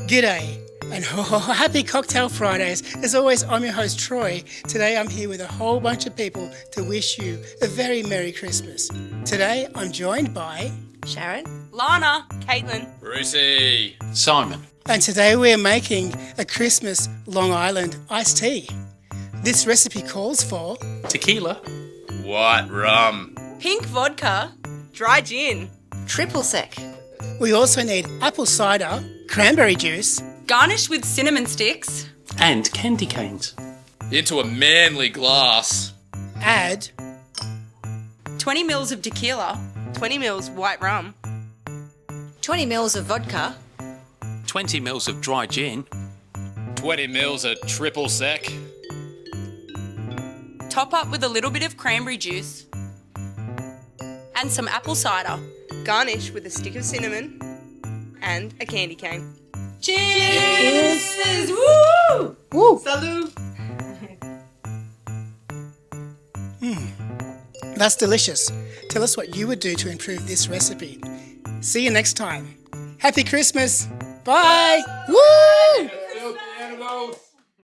G'day and happy Cocktail Fridays. As always, I'm your host Troy. Today I'm here with a whole bunch of people to wish you a very Merry Christmas. Today I'm joined by Sharon, Lana, Caitlin, Brucey, Simon. and today we're making a Christmas Long Island iced tea. This recipe calls for Tequila. white rum, pink vodka, dry gin, triple sec, we also need apple cider, cranberry juice, garnish with cinnamon sticks, And candy canes. into a manly glass, add 20 mils of tequila, 20 mils white rum, 20 mils of vodka, 20 mils of dry gin. 20 mils of triple sec, top up with a little bit of cranberry juice, and some apple cider. Garnish with a stick of cinnamon and a candy cane. Cheers! Woo! Woo! Salud! That's delicious. Tell us what you would do to improve this recipe. See you next time. Happy Christmas. Bye. Woo! Filthy animals.